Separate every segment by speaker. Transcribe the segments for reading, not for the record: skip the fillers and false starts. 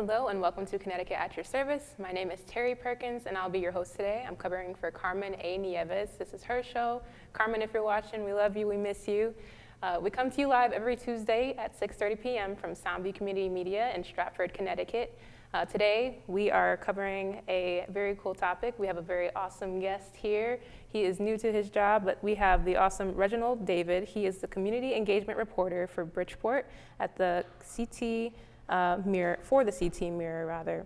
Speaker 1: Hello and welcome to Connecticut at your service. My name is Terry Perkins and I'll be your host today. I'm covering for Carmen A. Nieves. This is her show. Carmen, if you're watching, we love you, we miss you. We come to you live every Tuesday at 6:30 p.m. from Soundview Community Media in Stratford, Connecticut. Today, we are covering a very cool topic. We have a very awesome guest here. He is new to his job, but we have the awesome Reginald David. He is the community engagement reporter for Bridgeport at the CT Mirror, for the CT Mirror rather,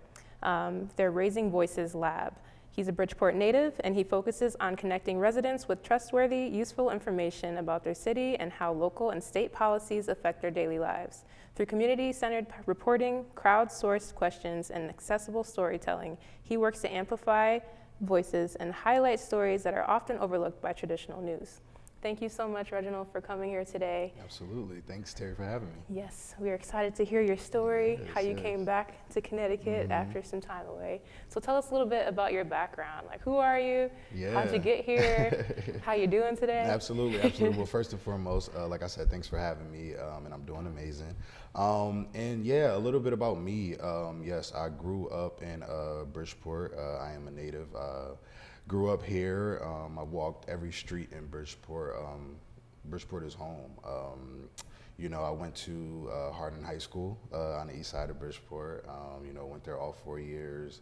Speaker 1: their Raising Voices Lab. He's a Bridgeport native, and he focuses on connecting residents with trustworthy, useful information about their city and how local and state policies affect their daily lives. Through community-centered reporting, crowd-sourced questions, and accessible storytelling, he works to amplify voices and highlight stories that are often overlooked by traditional news. Thank you so much, Reginald, for coming here today.
Speaker 2: Absolutely. Thanks, Terry, for having me.
Speaker 1: Yes, we are excited to hear your story, how you
Speaker 2: yes.
Speaker 1: came back to Connecticut after some time away. So tell us a little bit about your background. Like, who are you? How'd you get here? How you doing today?
Speaker 2: Absolutely. Well, first and foremost, like I said, thanks for having me, and I'm doing amazing. And yeah, a little bit about me. Yes, I grew up in Bridgeport. I am a native. Grew up here. I walked every street in Bridgeport. Bridgeport is home. I went to Hardin High School on the east side of Bridgeport. Went there all 4 years,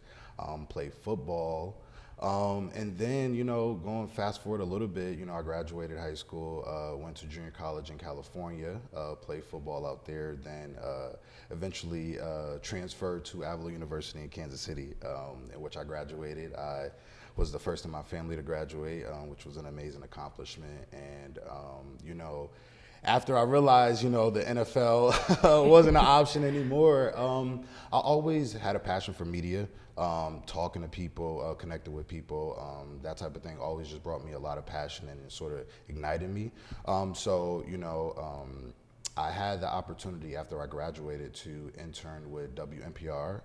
Speaker 2: played football. And then, going fast forward a little bit, I graduated high school, went to junior college in California, played football out there, then eventually transferred to Avila University in Kansas City, in which I graduated. I was the first in my family to graduate, which was an amazing accomplishment. And, after I realized, the NFL wasn't an option anymore, I always had a passion for media, talking to people, connecting with people, that type of thing always just brought me a lot of passion and it sort of ignited me. I had the opportunity after I graduated to intern with WNPR,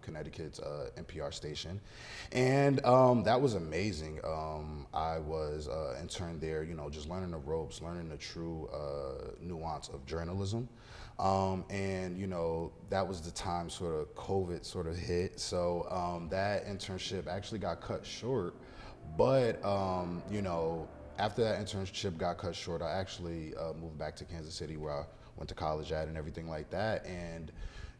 Speaker 2: Connecticut's NPR station, and that was amazing. I was interned there, just learning the ropes, learning the true nuance of journalism, and that was the time sort of COVID sort of hit, so that internship actually got cut short, but after that internship got cut short, I actually moved back to Kansas City where I went to college at and everything like that. And,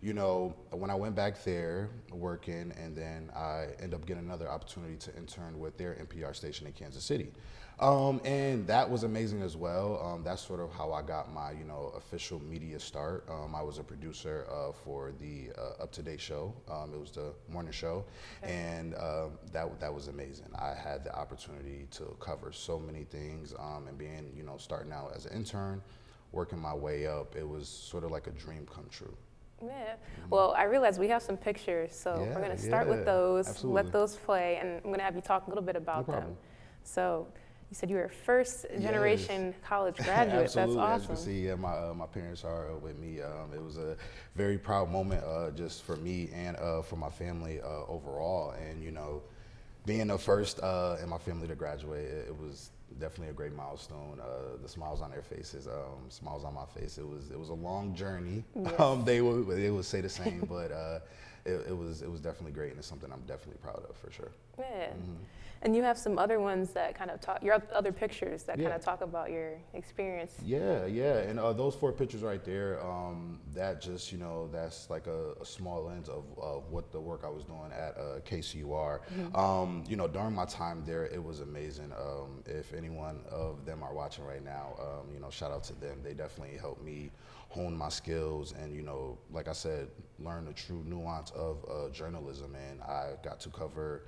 Speaker 2: when I went back there working, and then I ended up getting another opportunity to intern with their NPR station in Kansas City. And that was amazing as well. That's sort of how I got my, official media start. I was a producer for the Up to Date show. It was the morning show, and that was amazing. I had the opportunity to cover so many things, and being, starting out as an intern, working my way up, it was sort of like a dream come true.
Speaker 1: Yeah. Well, I realize we have some pictures, so we're going to start with those,
Speaker 2: absolutely.
Speaker 1: let those play, and I'm going to have you talk a little bit about them. So you said you were a first generation college graduate.
Speaker 2: Absolutely.
Speaker 1: That's awesome.
Speaker 2: As you can see, my parents are with me. It was a very proud moment just for me and for my family overall. And, being the first in my family to graduate, it was definitely a great milestone. The smiles on their faces, smiles on my face. It was a long journey.
Speaker 1: Yes.
Speaker 2: They would say the same, but it was definitely great, and it's something I'm definitely proud of for sure.
Speaker 1: Yeah. And you have some other ones that kind of talk, your other pictures that kind of talk about your experience.
Speaker 2: Yeah, and those 4 pictures right there, that just, that's like a small lens of what the work I was doing at KCUR. During my time there, it was amazing. If any one of them are watching right now, shout out to them. They definitely helped me hone my skills and, like I said, learn the true nuance of journalism. And I got to cover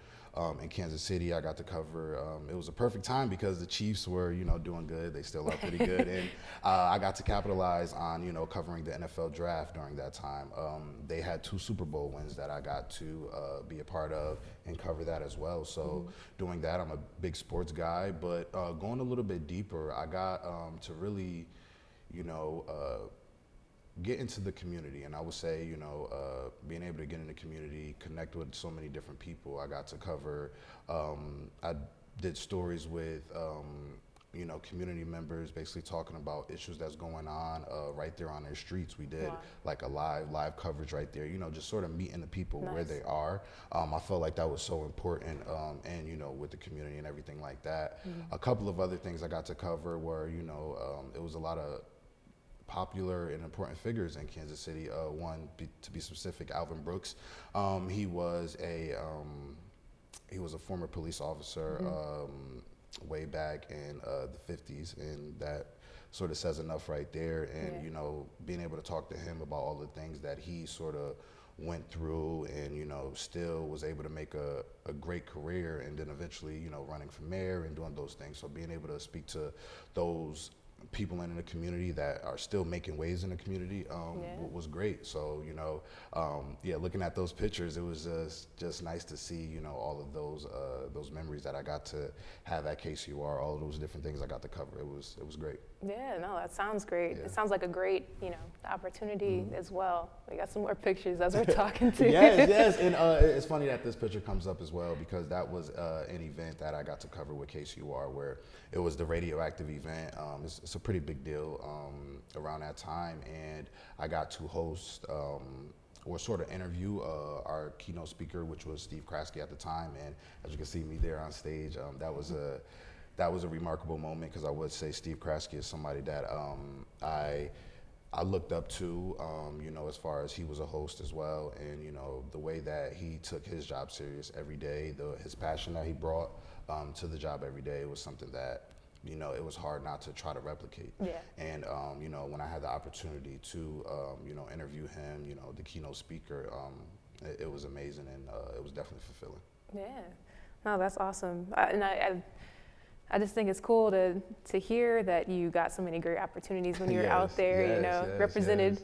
Speaker 2: in Kansas City. I got to cover, it was a perfect time because the Chiefs were, doing good. They still are pretty good. And I got to capitalize on, covering the NFL draft during that time. They had 2 Super Bowl wins that I got to be a part of and cover that as well. So doing that, I'm a big sports guy, but going a little bit deeper, I got to really, get into the community. And I would say, being able to get in the community, connect with so many different people. I got to cover, I did stories with community members basically talking about issues that's going on right there on their streets. We did
Speaker 1: Wow.
Speaker 2: like a live coverage right there, just sort of meeting the people where
Speaker 1: Nice.
Speaker 2: they are. I felt like that was so important, and with the community and everything like that. A couple of other things I got to cover were, it was a lot of popular and important figures in Kansas City. To be specific, Alvin Brooks. He was a former police officer way back in the 50s, and that sort of says enough right there. And being able to talk to him about all the things that he sort of went through, and still was able to make a great career, and then eventually running for mayor and doing those things. So being able to speak to those people in the community that are still making waves in the community was great. So looking at those pictures, it was just nice to see all of those memories that I got to have at KCUR, all of those different things I got to cover. It was great.
Speaker 1: Yeah, no, that sounds great.
Speaker 2: Yeah.
Speaker 1: It sounds like a great, opportunity as well. We got some more pictures as we're talking to you.
Speaker 2: Yes, and it's funny that this picture comes up as well, because that was an event that I got to cover with KCUR, where it was the radioactive event. It's a pretty big deal around that time, and I got to host or sort of interview our keynote speaker, which was Steve Kraske at the time. And as you can see me there on stage, that was a remarkable moment, because I would say Steve Kraske is somebody that I looked up to, as far as he was a host as well, and the way that he took his job serious every day, his passion that he brought to the job every day was something that it was hard not to try to replicate.
Speaker 1: Yeah.
Speaker 2: And when I had the opportunity to interview him, the keynote speaker, it was amazing, and it was definitely fulfilling.
Speaker 1: Yeah, no, that's awesome. I just think it's cool to hear that you got so many great opportunities when you were out there, represented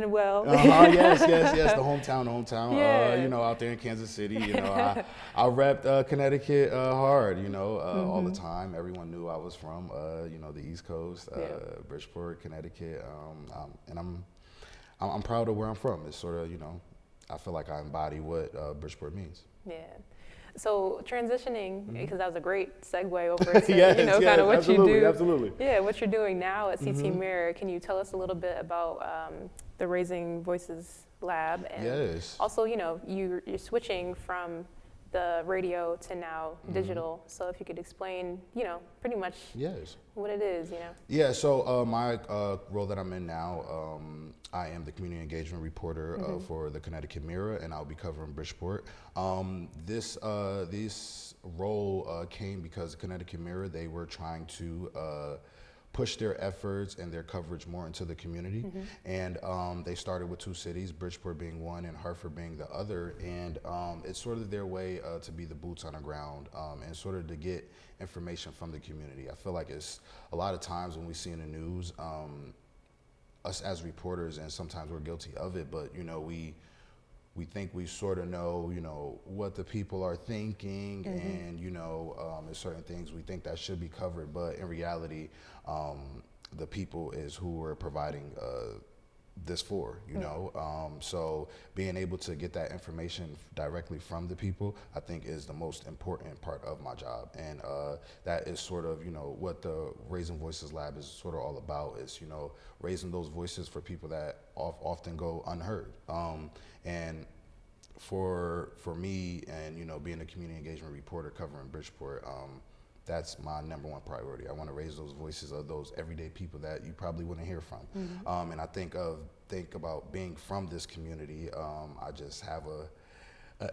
Speaker 1: well.
Speaker 2: Yes, the hometown.
Speaker 1: Yeah.
Speaker 2: Out there in Kansas City, I repped Connecticut hard, all the time. Everyone knew I was from, the East Coast, Bridgeport, Connecticut, and I'm proud of where I'm from. It's sort of, I feel like I embody what Bridgeport means.
Speaker 1: Yeah. So transitioning, because that was a great segue over to
Speaker 2: yes,
Speaker 1: kind of what you do.
Speaker 2: Absolutely.
Speaker 1: Yeah, what you're doing now at CT Mirror. Can you tell us a little bit about the Raising Voices Lab? And
Speaker 2: yes.
Speaker 1: Also, you're switching from the radio to now digital. So if you could explain, pretty much what it is,
Speaker 2: Yeah, so my role that I'm in now, I am the community engagement reporter for the Connecticut Mirror, and I'll be covering Bridgeport. This role came because the Connecticut Mirror, they were trying to push their efforts and their coverage more into the community. And they started with 2 cities, Bridgeport being one and Hartford being the other. And it's sort of their way to be the boots on the ground and sort of to get information from the community. I feel like it's a lot of times when we see in the news, us as reporters, and sometimes we're guilty of it, but we think we sort of know, what the people are thinking, and there's certain things we think that should be covered, but in reality, the people is who we're providing this for, so being able to get that information directly from the people, I think, is the most important part of my job. And that is sort of, what the Raising Voices Lab is sort of all about, is, raising those voices for people that often go unheard. And for me, and, being a community engagement reporter covering Bridgeport, that's my number one priority. I want to raise those voices of those everyday people that you probably wouldn't hear from. And I think about being from this community. I just have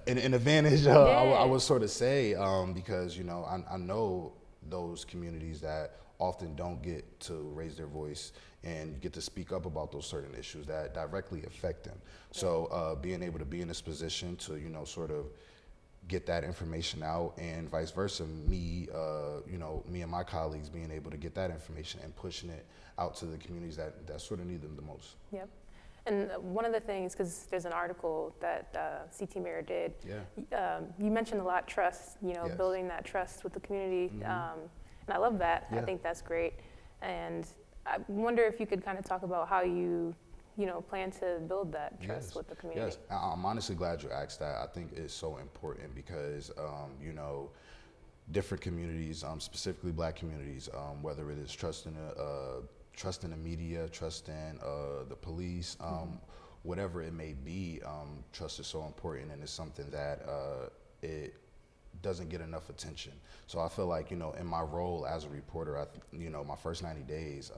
Speaker 2: an advantage. I would sort of say, because I know those communities that often don't get to raise their voice and get to speak up about those certain issues that directly affect them. So being able to be in this position to sort of get that information out, and vice versa, me and my colleagues being able to get that information and pushing it out to the communities that sort of need them the most.
Speaker 1: Yep. And one of the things, because there's an article that CT Mirror did, you mentioned a lot trust,
Speaker 2: Yes.
Speaker 1: building that trust with the community, and I love that. I think that's great. And I wonder if you could kind of talk about how you plan to build that trust with the community.
Speaker 2: Yes, I'm honestly glad you asked that. I think it's so important because, different communities, specifically Black communities, whether it is trust in the media, trust in the police, whatever it may be. Trust is so important, and it's something that it doesn't get enough attention. So I feel like, in my role as a reporter, my first 90 days,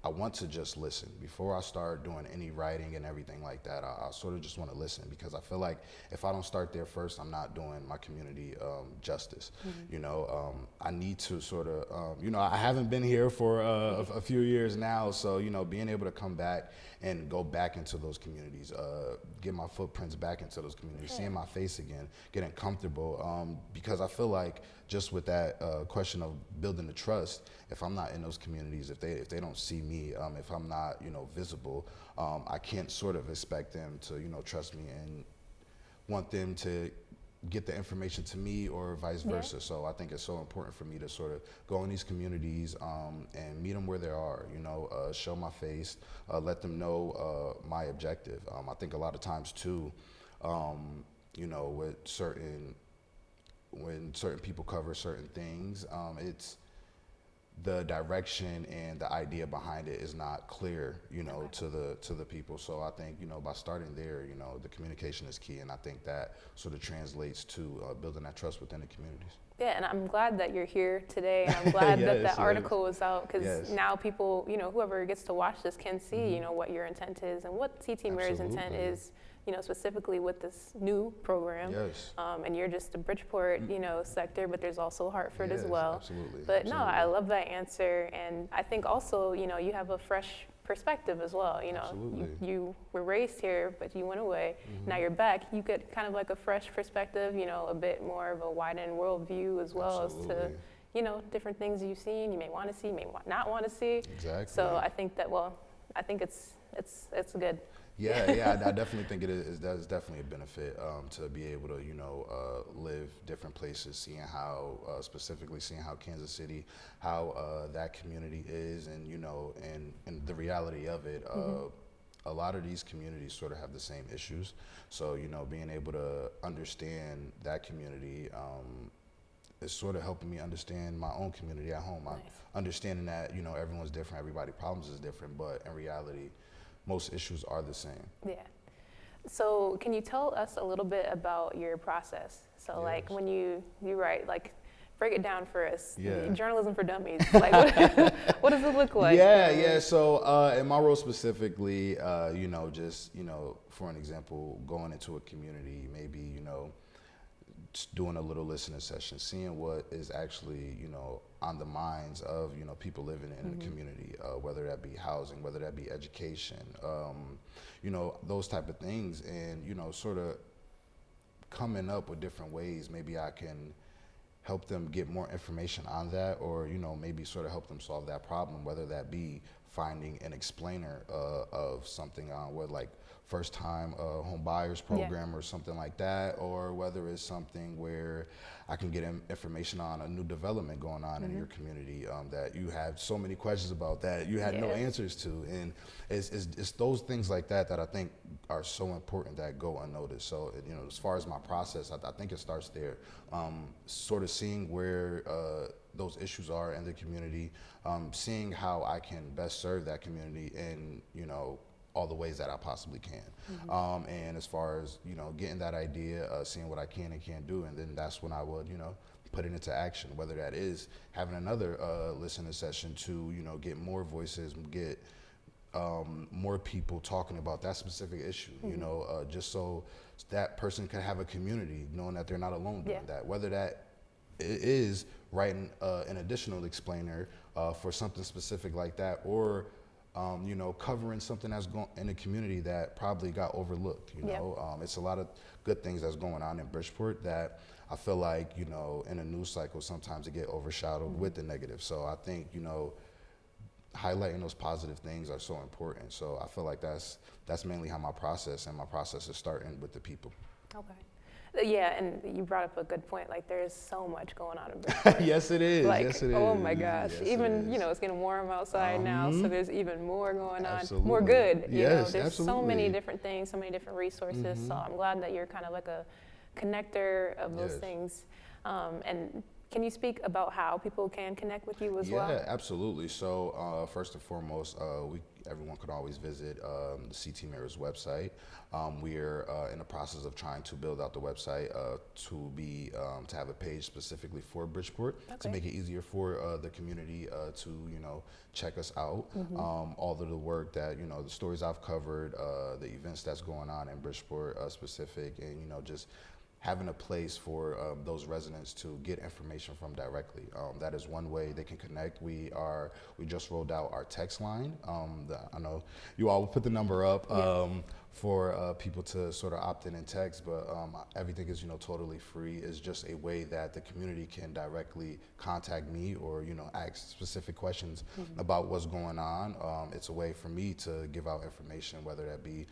Speaker 2: I want to just listen. Before I start doing any writing and everything like that, I sort of just want to listen, because I feel like if I don't start there first, I'm not doing my community justice. I need to sort of, I haven't been here for a few years now, so, being able to come back and go back into those communities, get my footprints back into those communities, seeing my face again, getting comfortable, because I feel like just with that question of building the trust, if I'm not in those communities, if they don't see me, if I'm not visible, I can't sort of expect them to trust me and want them to get the information to me or vice versa. So I think it's so important for me to sort of go in these communities and meet them where they are, show my face, let them know my objective. I think a lot of times too, when certain people cover certain things, it's the direction and the idea behind it is not clear, to the people. So I think, by starting there, the communication is key, and I think that sort of translates to building that trust within the communities.
Speaker 1: Yeah, and I'm glad that you're here today, and I'm glad that article was out, because now people, whoever gets to watch this can see, what your intent is and what CT Mary's intent is, specifically with this new program.
Speaker 2: Yes.
Speaker 1: And you're just the Bridgeport, sector, but there's also Hartford as well.
Speaker 2: Absolutely.
Speaker 1: But no, I love that answer, and I think also, you have a fresh perspective as well. You were raised here, but you went away. Now you're back. You get kind of like a fresh perspective, a bit more of a widened worldview as well as to, different things you've seen, you may want to see, may not want to see.
Speaker 2: Exactly.
Speaker 1: So I think that, I think it's good.
Speaker 2: Yeah, I definitely think that is definitely a benefit to be able to, live different places, seeing how Kansas City, how that community is, and, and the reality of it. A lot of these communities sort of have the same issues. So, being able to understand that community is sort of helping me understand my own community at home. Nice. I'm understanding that, everyone's different, everybody's problems is different, but in reality, most issues are the same. Yeah.
Speaker 1: So can you tell us a little bit about your process? So yes. Like when you write, like break it down for us. Yeah. Journalism for dummies. Like what does it look like?
Speaker 2: Yeah. So in my role specifically, just, for an example, going into a community, maybe, just doing a little listening session, seeing what is actually, on the minds of, people living in the community, whether that be housing, whether that be education, those type of things, and, sort of coming up with different ways. Maybe I can help them get more information on that, or, maybe sort of help them solve that problem, whether that be finding an explainer of something on what, like, first-time home buyers program or something like that, or whether it's something where I can get information on a new development going on in your community that you have so many questions about that you had no answers to. And it's those things like that I think are so important that go unnoticed. So, as far as my process, I think it starts there, sort of seeing where those issues are in the community, seeing how I can best serve that community in, all the ways that I possibly can. And as far as, getting that idea, seeing what I can and can't do, and then that's when I would, put it into action, whether that is having another listening session to, get more voices, get more people talking about that specific issue, just so that person can have a community, knowing that they're not alone doing that, whether that is writing an additional explainer for something specific like that, or covering something that's going in the community that probably got overlooked. It's a lot of good things that's going on in Bridgeport that I feel like, in a news cycle, sometimes it get overshadowed with the negative. So I think, highlighting those positive things are so important. So I feel like that's mainly how my process is starting with the people.
Speaker 1: Okay. Yeah, and you brought up a good point. Like, there's so much going on in Bridgeport.
Speaker 2: Yes, it is.
Speaker 1: Like,
Speaker 2: yes, it is.
Speaker 1: Oh my gosh. Yes, even, it's getting warm outside now, so there's even more going on.
Speaker 2: Absolutely.
Speaker 1: More good.
Speaker 2: Yes,
Speaker 1: there's
Speaker 2: absolutely.
Speaker 1: so many different things, so many different resources. So I'm glad that you're kind of like a connector of those things. And Can you speak about how people can connect with you as well?
Speaker 2: Yeah, absolutely. So first and foremost, everyone could always visit the CT Mirrors website. We're in the process of trying to build out the website to have a page specifically for Bridgeport to make it easier for the community to check us out. All of the work that the stories I've covered, the events that's going on in Bridgeport specific, and just having a place for those residents to get information from directly. That is one way they can connect. We just rolled out our text line. I know you all will put the number up for people to sort of opt in and text, but everything is totally free. It's just a way that the community can directly contact me or ask specific questions about what's going on. It's a way for me to give out information, whether that be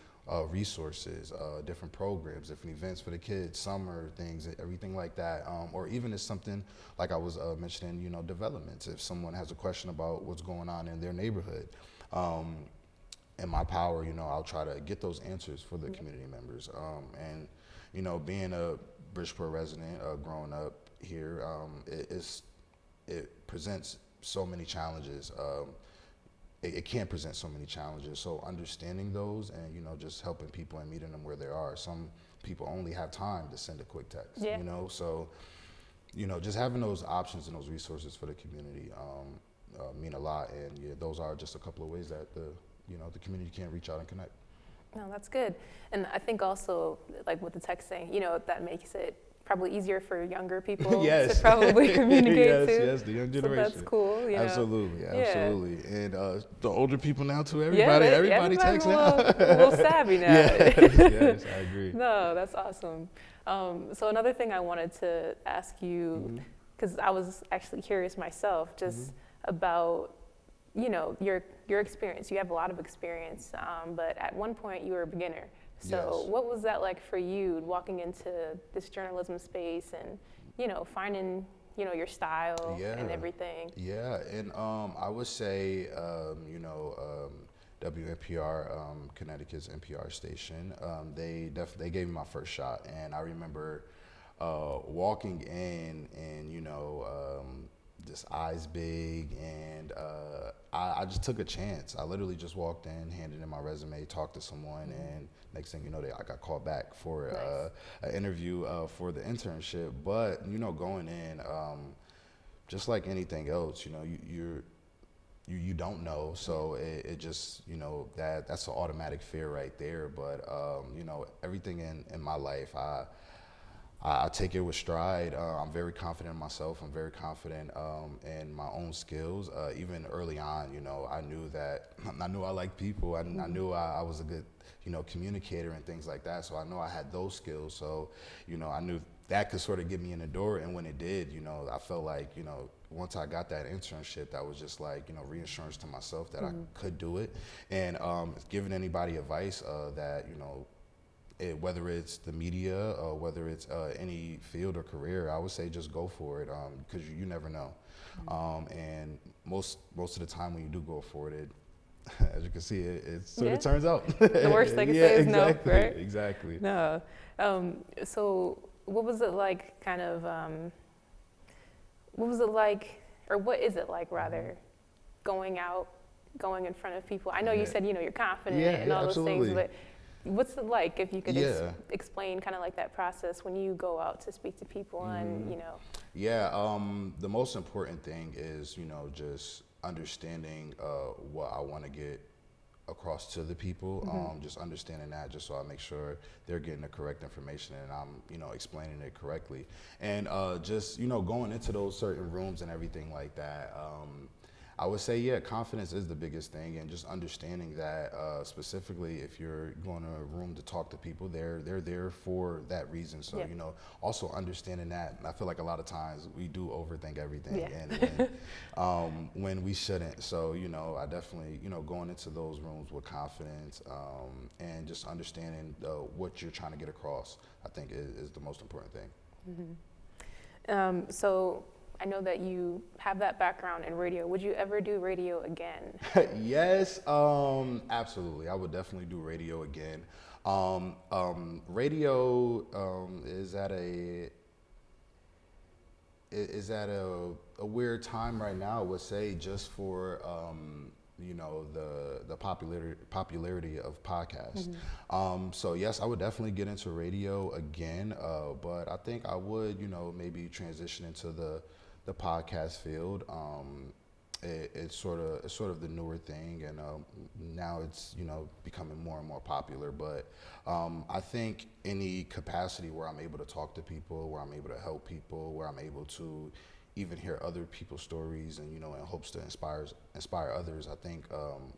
Speaker 2: resources, different programs, different events for the kids, summer things, everything like that. Or even it's something like I was mentioning, developments. If someone has a question about what's going on in their neighborhood, in my power, I'll try to get those answers for the community members. And being a Bridgeport resident, growing up here, it presents so many challenges. It can present so many challenges. So understanding those and, just helping people and meeting them where they are. Some people only have time to send a quick text, so, just having those options and those resources for the community mean a lot. And those are just a couple of ways that the community can reach out and connect.
Speaker 1: No, that's good. And I think also, like with the texting, that makes it probably easier for younger people to probably communicate too.
Speaker 2: Yes, the young generation.
Speaker 1: So that's cool.
Speaker 2: Absolutely. And the older people now too.
Speaker 1: Everybody
Speaker 2: texts now.
Speaker 1: A little savvy now.
Speaker 2: Yes, I agree.
Speaker 1: No, that's awesome. So another thing I wanted to ask you, because I was actually curious myself, just about your experience. You have a lot of experience, but at one point you were a beginner. So what was that like for you, walking into this journalism space and, finding, your style and everything?
Speaker 2: Yeah, and I would say, WNPR, Connecticut's NPR station, they gave me my first shot. And I remember walking in and, just eyes big, and I just took a chance. I literally just walked in, handed in my resume, talked to someone, and next thing you know, I got called back for an interview for the internship. But going in, just like anything else, you don't know, so it just that's an automatic fear right there. But everything in my life, I take it with stride. I'm very confident in myself. I'm very confident in my own skills. Even early on, I knew I liked people. I knew I was a good, communicator and things like that. So I know I had those skills. So, I knew that could sort of get me in the door. And when it did, I felt like, once I got that internship, that was just like, reassurance to myself that I could do it. And giving anybody advice that, whether it's the media or whether it's any field or career, I would say just go for it, because you never know. And most of the time when you do go for it, as you can see, it sort of turns out.
Speaker 1: The worst they can say is no, right?
Speaker 2: Exactly.
Speaker 1: No. So what was it like, what was it like, or what is it like rather, going in front of people? I know you said, you're confident and all those things, but what's it like, if you could explain kind of like that process when you go out to speak to people and,
Speaker 2: the most important thing is, just understanding what I want to get across to the people, just understanding that, just so I make sure they're getting the correct information and I'm, explaining it correctly. And just, going into those certain rooms and everything like that, I would say, confidence is the biggest thing, and just understanding that specifically if you're going to a room to talk to people, they're there for that reason. So, also understanding that. I feel like a lot of times we do overthink everything and when we shouldn't. So, I definitely, going into those rooms with confidence and just understanding what you're trying to get across, I think is the most important thing.
Speaker 1: So I know that you have that background in radio. Would you ever do radio again?
Speaker 2: Yes, absolutely. I would definitely do radio again. Radio is is at a weird time right now. I would say just for the popularity of podcasts. So yes, I would definitely get into radio again, but I think I would maybe transition into the podcast field. It's sort of the newer thing, and now it's becoming more and more popular. But I think any capacity where I'm able to talk to people, where I'm able to help people, where I'm able to even hear other people's stories, and in hopes to inspire others, I think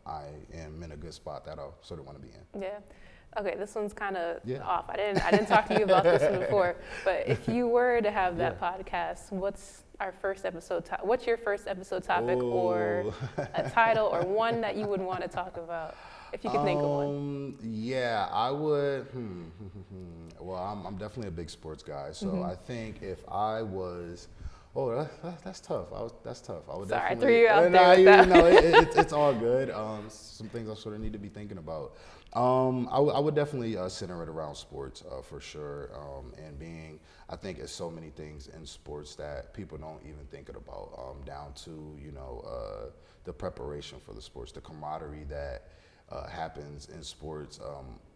Speaker 2: I am in a good spot that I sort of want to be in.
Speaker 1: Yeah. Okay, this one's kind of off. I didn't talk to you about this one before, but if you were to have that podcast, what's our first episode? What's your first episode topic, or a title, or one that you would want to talk about, if you could think of one?
Speaker 2: Yeah, I would. Well, I'm definitely a big sports guy, so I think if I was. Oh, that's tough. That's tough. I would
Speaker 1: Sorry,
Speaker 2: definitely.
Speaker 1: I threw you out there with that.
Speaker 2: No, it's all good. Some things I sort of need to be thinking about. I would definitely center it around sports for sure. And I think it's so many things in sports that people don't even think about. Down to the preparation for the sports, the camaraderie that happens in sports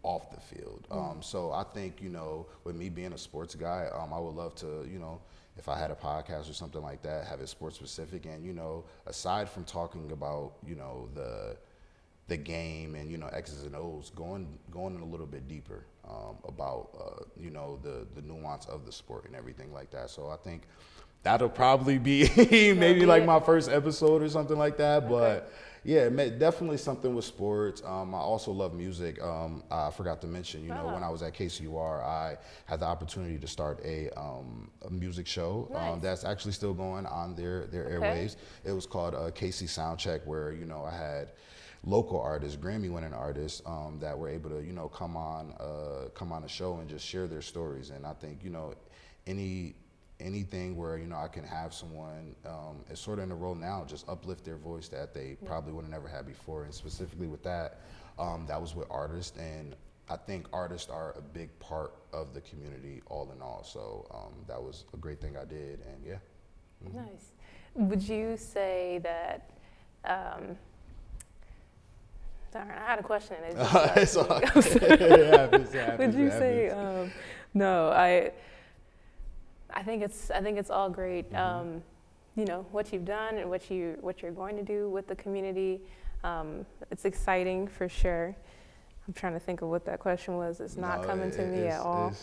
Speaker 2: off the field. So I think with me being a sports guy, I would love to if I had a podcast or something like that, have it sports specific, and aside from talking about the game and X's and O's, going in a little bit deeper about the nuance of the sport and everything like that. So I think that'll probably be maybe like my first episode or something like that. But yeah, definitely something with sports. I also love music. I forgot to mention, when I was at KCUR, I had the opportunity to start a music show that's actually still going on their airwaves. It was called KC Soundcheck, where I had local artists, Grammy-winning artists, that were able to come on a show and just share their stories. And I think anything where I can have someone is sort of in a role now, just uplift their voice that they probably would have never had before. And specifically with that, that was with artists, and I think artists are a big part of the community all in all. So that was a great thing I did, and yeah.
Speaker 1: Nice. Would you say that? Darn, I had a question and
Speaker 2: It's all
Speaker 1: Would you say? No, I think it's all great. What you've done and what you're going to do with the community. It's exciting for sure. I'm trying to think of what that question was. It's not coming to me at all.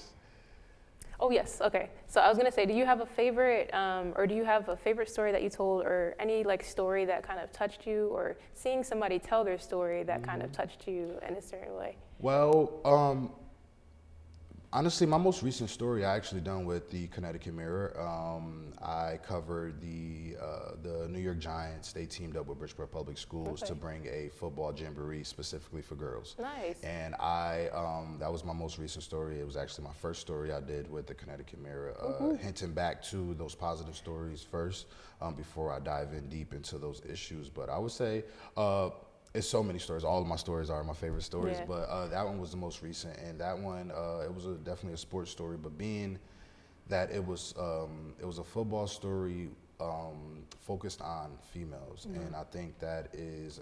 Speaker 1: Oh yes, okay. So I was gonna say, do you have a favorite, or do you have a favorite story that you told, or any story that kind of touched you, or seeing somebody tell their story that kind of touched you in a certain way?
Speaker 2: Well, honestly, my most recent story I actually done with the Connecticut Mirror. I covered the New York Giants. They teamed up with Bridgeport Public Schools to bring a football jamboree specifically for girls.
Speaker 1: Nice.
Speaker 2: And that was my most recent story. It was actually my first story I did with the Connecticut Mirror, hinting back to those positive stories first before I dive in deep into those issues. But I would say it's so many stories. All of my stories are my favorite stories, but that one was the most recent, and that one it was definitely a sports story. But being that it was a football story focused on females, and I think that is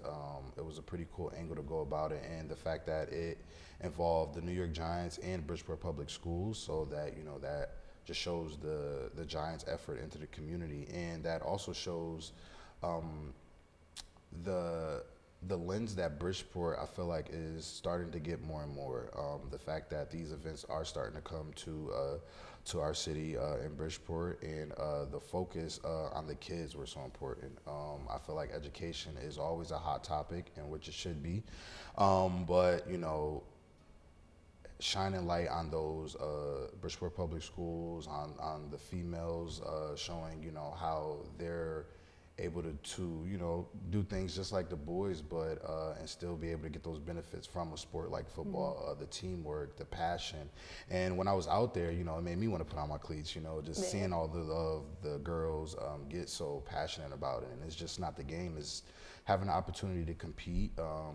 Speaker 2: it was a pretty cool angle to go about it, and the fact that it involved the New York Giants and Bridgeport Public Schools, so that that just shows the Giants' effort into the community, and that also shows the lens that Bridgeport, I feel like, is starting to get more and more. The fact that these events are starting to come to our city in Bridgeport, and the focus on the kids were so important. I feel like education is always a hot topic, and which it should be, but shining light on those Bridgeport Public Schools, on the females, showing how they're able to do things just like the boys, but and still be able to get those benefits from a sport like football, the teamwork, the passion. And when I was out there, it made me want to put on my cleats, just seeing all the girls get so passionate about it. And it's just not the game, it's having the opportunity to compete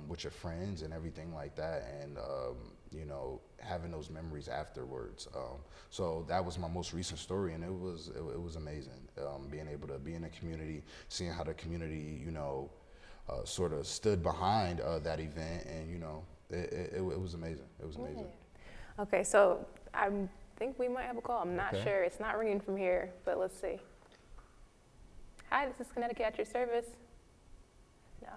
Speaker 2: with your friends and everything like that. And you know, having those memories afterwards. So that was my most recent story, and it was amazing. Being able to be in the community, seeing how the community, you know, sort of stood behind that event, and you know, it was amazing. It was amazing.
Speaker 1: Yeah. Okay, so I think we might have a call. I'm not
Speaker 2: Okay.
Speaker 1: sure. It's not ringing from here, but let's see. Hi, this is Connecticut at your service. No.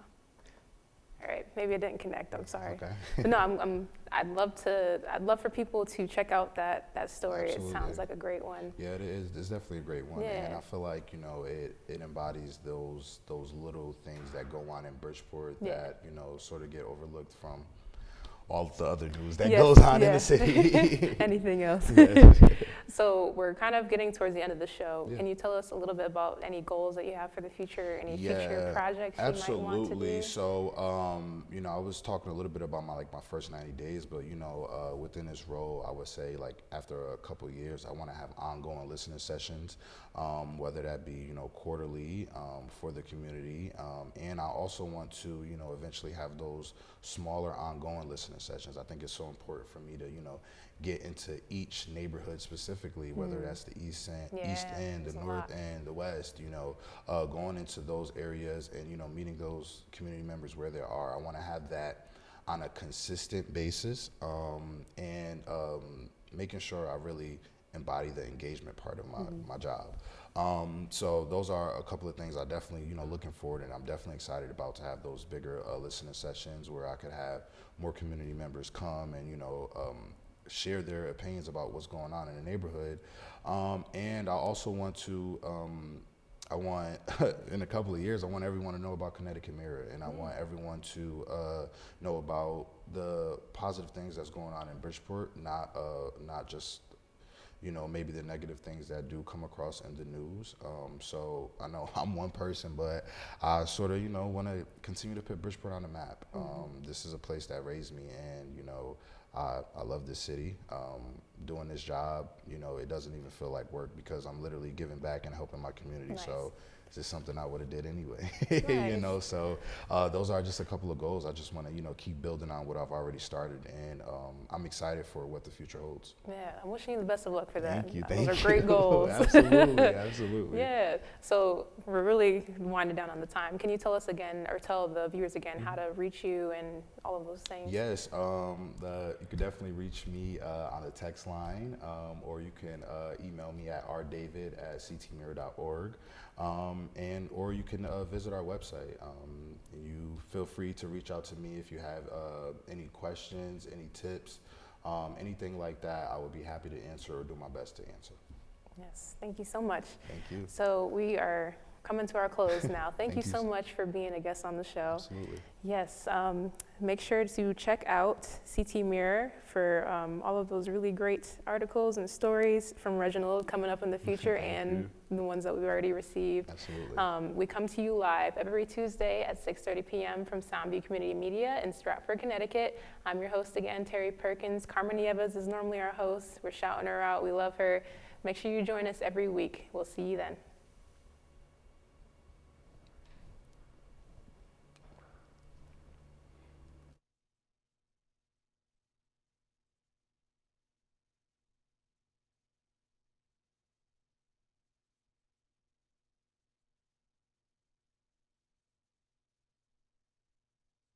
Speaker 1: All right, maybe it didn't connect. I'm sorry.
Speaker 2: Okay.
Speaker 1: But no, I'd love for people to check out that story.
Speaker 2: Absolutely.
Speaker 1: It sounds like a great one.
Speaker 2: Yeah, it is. It's definitely a great one,
Speaker 1: Yeah.
Speaker 2: and I feel like, you know, it embodies those little things that go on in Bridgeport
Speaker 1: Yeah.
Speaker 2: that, you know, sort of get overlooked from all the other news that
Speaker 1: Yes,
Speaker 2: goes on in
Speaker 1: yeah.
Speaker 2: the city.
Speaker 1: Anything else?
Speaker 2: Yes.
Speaker 1: So we're kind of getting towards the end of the show.
Speaker 2: Yeah.
Speaker 1: Can you tell us a little bit about any goals that you have for the future, any future projects you might want to
Speaker 2: absolutely.
Speaker 1: do?
Speaker 2: So, you know, I was talking a little bit about my first 90 days, but you know, within this role, I would say like after a couple of years, I want to have ongoing listening sessions, whether that be, you know, quarterly for the community, and I also want to, you know, eventually have those smaller ongoing listening sessions. I think it's so important for me to, you know, get into each neighborhood specifically, whether that's the East End, the North End, the West, you know, going into those areas and, you know, meeting those community members where they are. I want to have that on a consistent basis, and making sure I really embody the engagement part of my job. So those are a couple of things I definitely, you know, looking forward, and I'm definitely excited about to have those bigger listening sessions where I could have more community members come and, you know, share their opinions about what's going on in the neighborhood. And I also want to, in a couple of years, I want everyone to know about Connecticut Mirror, and I want everyone to know about the positive things that's going on in Bridgeport, not just, you know, maybe the negative things that do come across in the news. So I know I'm one person, but I sort of, you know, want to continue to put Bridgeport on the map. This is a place that raised me, and, you know, I love this city. Doing this job, you know, it doesn't even feel like work because I'm literally giving back and helping my community.
Speaker 1: Nice.
Speaker 2: So it's just something I would have did anyway.
Speaker 1: Nice.
Speaker 2: You know, so those are just a couple of goals. I just want to, you know, keep building on what I've already started, and I'm excited for what the future holds.
Speaker 1: Yeah, I'm wishing you the best of luck for that.
Speaker 2: Thank you.
Speaker 1: Those are great goals.
Speaker 2: Absolutely, absolutely.
Speaker 1: Yeah, so we're really winding down on the time. Can you tell us again, or tell the viewers again, how to reach you and all of those things?
Speaker 2: Yes, you could definitely reach me on the text line, or you can email me at rdavid@ctmirror.org, or you can visit our website. You feel free to reach out to me if you have any questions, any tips, anything like that. I would be happy to answer or do my best to answer.
Speaker 1: Yes, thank you so much.
Speaker 2: Thank you.
Speaker 1: So we are coming to our close now. Thank you so much for being a guest on the show.
Speaker 2: Absolutely.
Speaker 1: Yes, make sure to check out CT Mirror for all of those really great articles and stories from Reginald coming up in the future and the ones that we've already received.
Speaker 2: Absolutely.
Speaker 1: We come to you live every Tuesday at 6:30 p.m. from Soundview Community Media in Stratford, Connecticut. I'm your host again, Terry Perkins. Carmen Nieves is normally our host. We're shouting her out. We love her. Make sure you join us every week. We'll see you then.